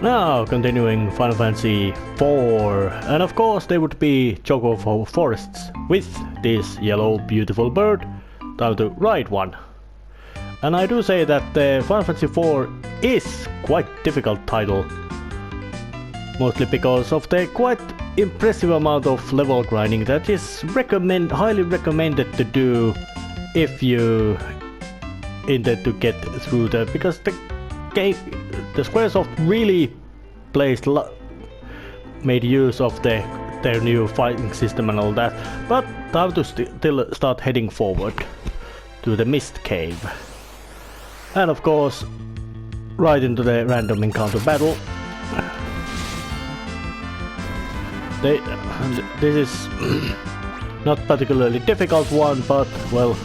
Now, continuing Final Fantasy IV, and of course there would be Choco Forests with this yellow beautiful bird. Time to ride one. And I do say that the Final Fantasy IV is quite difficult title, mostly because of the quite impressive amount of level grinding that is highly recommended to do if you intend to get through that, because the Squaresoft really made use of their new fighting system and all that, but time to still start heading forward to the Mist Cave. And of course, right into the random encounter battle. This is not particularly difficult one, but well,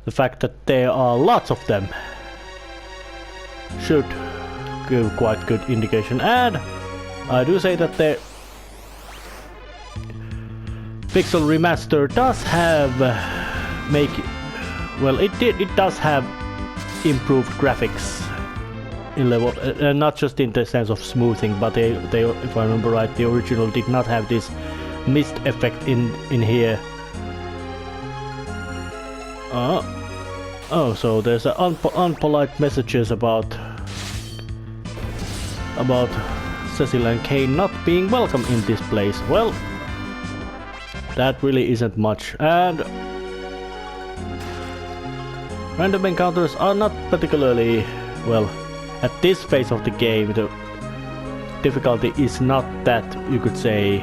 the fact that there are lots of them should give quite good indication. And I do say that the Pixel Remaster does have it does have improved graphics in level, not just in the sense of smoothing, but they if I remember right, the original did not have this mist effect in here. Oh, so there's unpolite messages about Cecil and Kane not being welcome in this place. Well, that really isn't much, and random encounters are not particularly, well, at this phase of the game the difficulty is not that, you could say,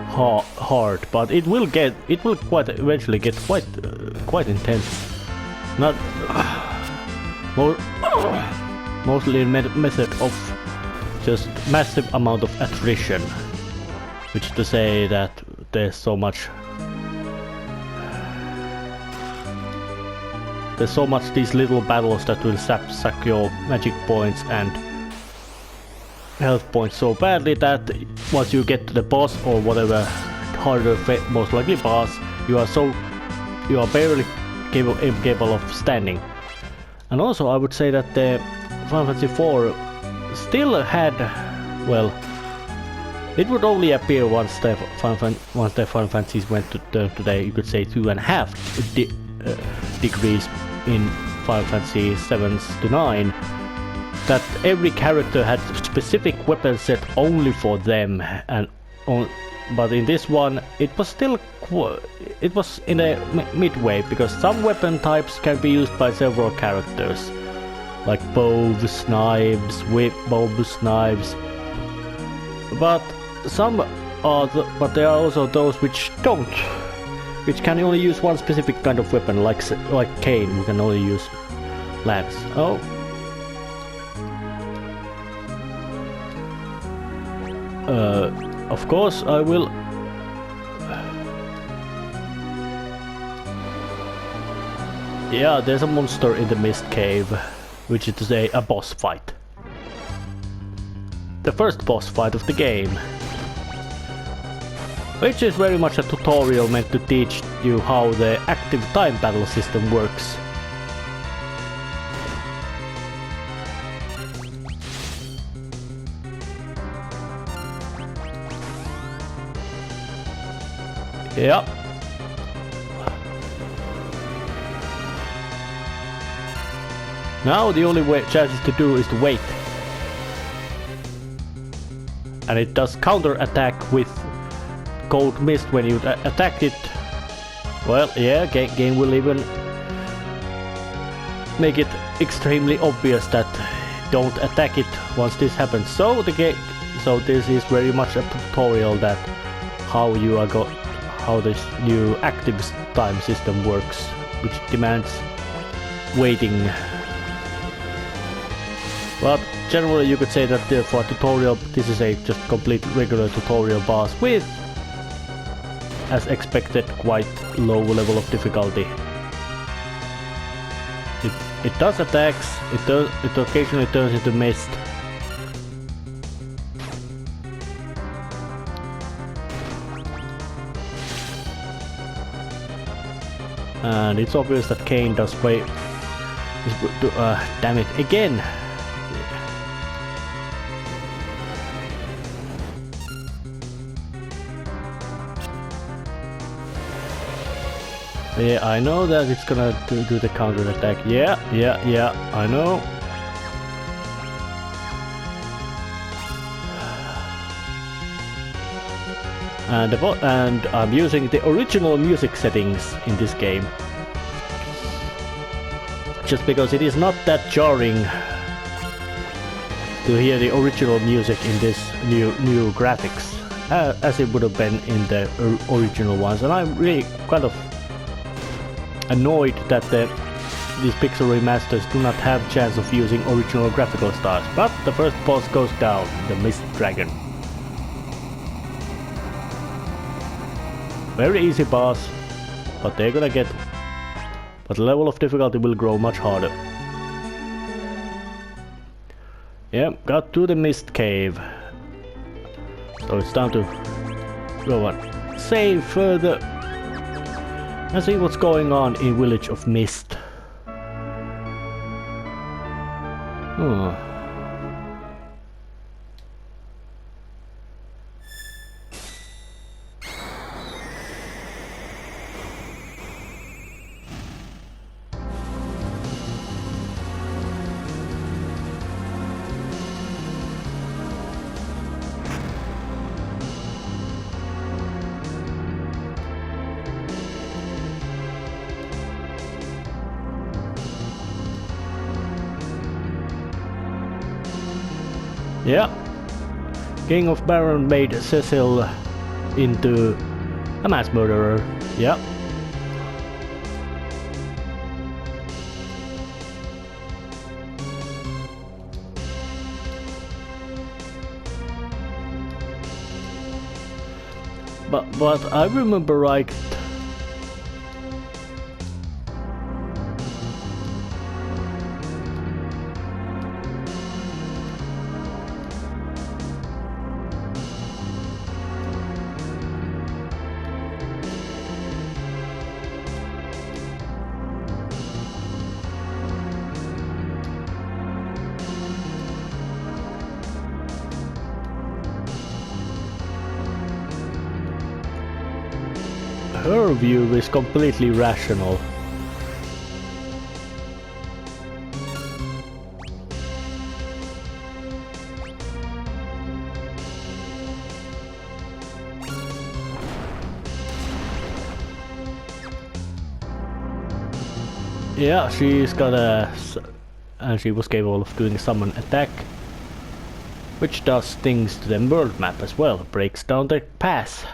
hard, but it will quite eventually get quite intense. Not mostly in method of just massive amount of attrition, which is to say that there's so much these little battles that will suck your magic points and health points so badly that once you get to the boss or whatever harder, most likely boss, you are barely capable of standing. And also I would say that the Final Fantasy IV still had, well, it would only appear once the Final Fantasies went to the, you could say, 2.5 degrees in Final Fantasy 7s to 9, that every character had specific weapon set only for them, but in this one it was still it was in a midway, because some weapon types can be used by several characters, like bows, knives, bows, knives, but but there are also those which can only use one specific kind of weapon, like Kane, who can only use lance. Oh. Of course I will. Yeah, there's a monster in the Mist Cave, which is to say a boss fight. The first boss fight of the game, which is very much a tutorial meant to teach you how the active time battle system works. Yeah. Now the only chance to do is to wait. And it does counter attack with cold mist when you attack it. Well, yeah, game will even make it extremely obvious that don't attack it once this happens. So this is very much a tutorial that how this new active time system works, which demands waiting. But generally you could say that for a tutorial this is a just complete regular tutorial boss with, as expected, quite low level of difficulty. It does attacks, it occasionally turns into mist. And it's obvious that Kane does damn it again. Yeah, I know that it's gonna do the counter attack. Yeah, I know. And I'm using the original music settings in this game. Just because it is not that jarring to hear the original music in this new graphics as it would have been in the original ones, and I'm really kind of annoyed that these pixel remasters do not have chance of using original graphical styles. But the first boss goes down, the Mist Dragon. Very easy boss, but they're gonna get... But the level of difficulty will grow much harder. Yep, got to the Mist Cave. So it's time to go on. Save further. And see what's going on in Village of Mist. Yeah, King of Baron made Cecil into a mass murderer. Yeah. But I remember right. Her view is completely rational. Yeah, she's got a... and she was capable of doing a summon attack, which does things to the world map as well, breaks down the path.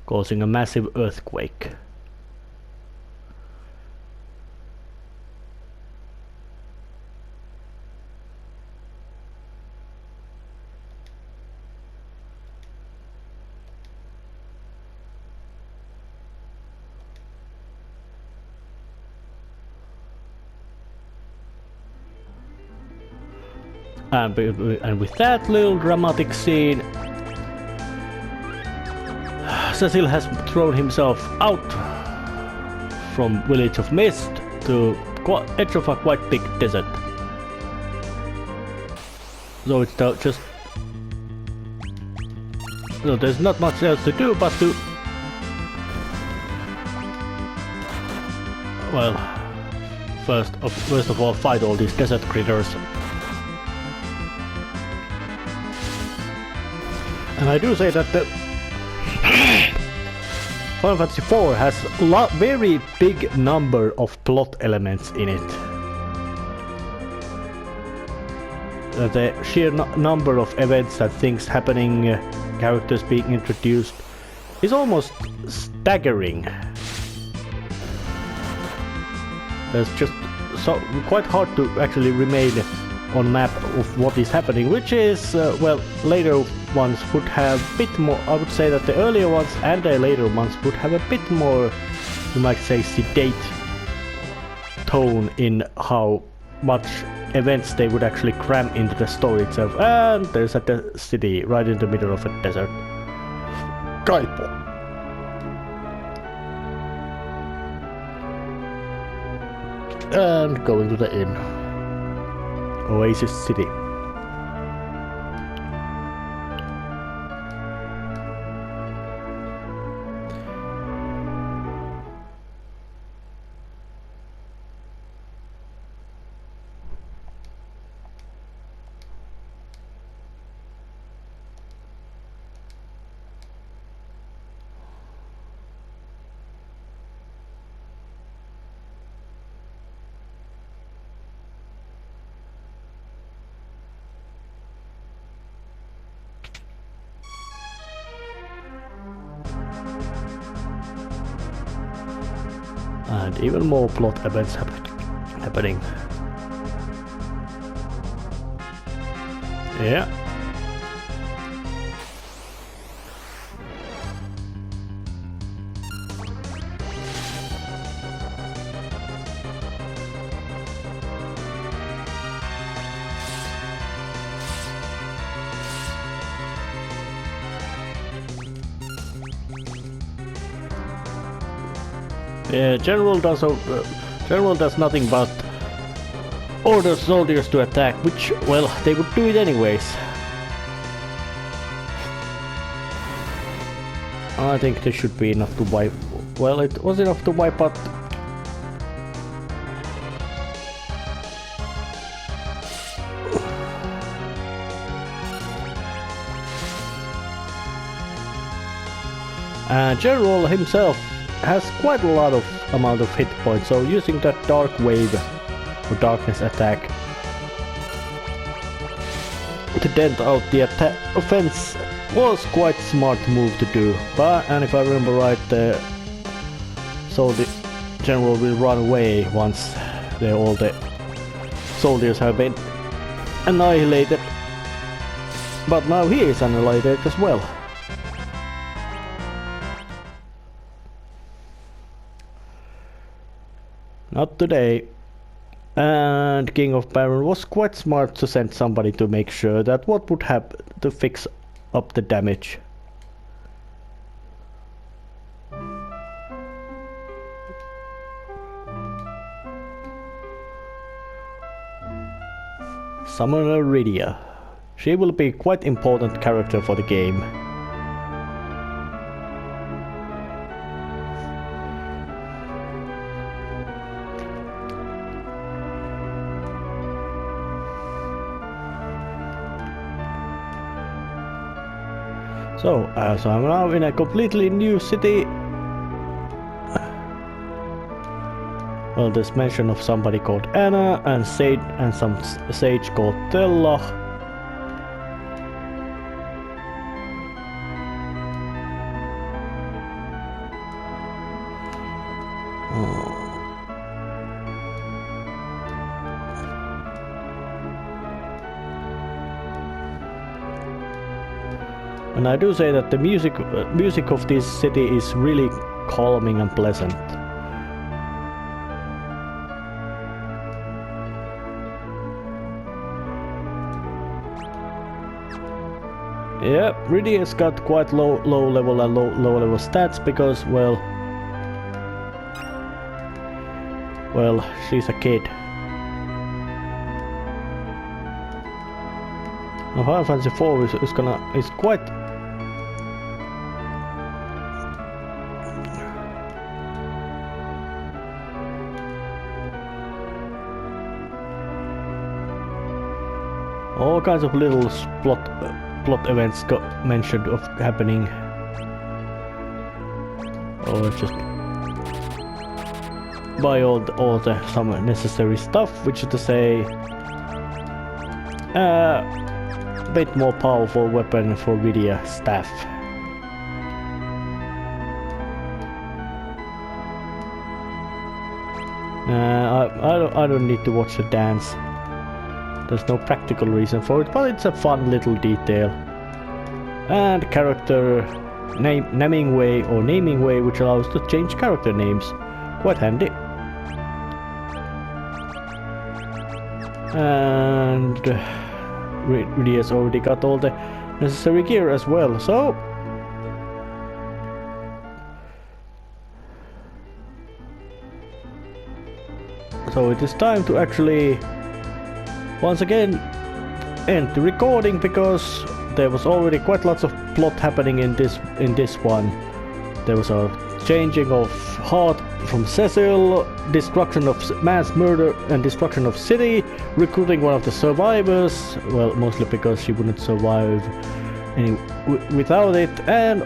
Causing a massive earthquake. And with that little dramatic scene, Cecil has thrown himself out from Village of Mist to edge of a quite big desert. So it's just... So there's not much else to do but to... Well, first of all fight all these desert critters. And I do say that the Final Fantasy IV has a very big number of plot elements in it. The sheer number of events and things happening, characters being introduced, is almost staggering. It's just quite hard to actually remain on map of what is happening, which is, well, later ones would have a bit more. I would say that the earlier ones and the later ones would have a bit more, you might say, sedate tone in how much events they would actually cram into the story itself. And there's a city right in the middle of a desert. Kaipo. And going to the inn. Oasis City. And even more plot events happening. Yeah. General does nothing but order soldiers to attack, which, well, they would do it anyways. I think this should be enough to wipe. Well, it was enough to wipe out. General himself has quite a lot of amount of hit points, so using that dark wave or darkness attack to dent out the offense was quite smart move to do. And if I remember right, so the general will run away once all the soldiers have been annihilated. But now he is annihilated as well. Not today. And King of Baron was quite smart to send somebody to make sure that what would happen to fix up the damage. Summoner Rydia. She will be quite important character for the game. So I'm now in a completely new city. Well, there's mention of somebody called Anna and some sage called Tella. And I do say that the music of this city is really calming and pleasant. Yeah, Rydia has got quite low level and low level stats because, well, she's a kid. Now Final Fantasy 4 is quite. All kinds of little plot events got mentioned of happening. Or just buy all the some necessary stuff, which is to say, a bit more powerful weapon for Rydia staff. I don't need to watch the dance. There's no practical reason for it, but it's a fun little detail. And character naming way, which allows to change character names. Quite handy. And Rydia's already got all the necessary gear as well, so it is time to actually once again end the recording, because there was already quite lots of plot happening in this one. There was a changing of heart from Cecil, destruction of mass murder and destruction of city, recruiting one of the survivors, well, mostly because she wouldn't survive without it, and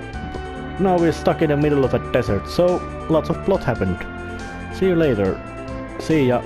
now we're stuck in the middle of a desert, so lots of plot happened. See you later. See ya.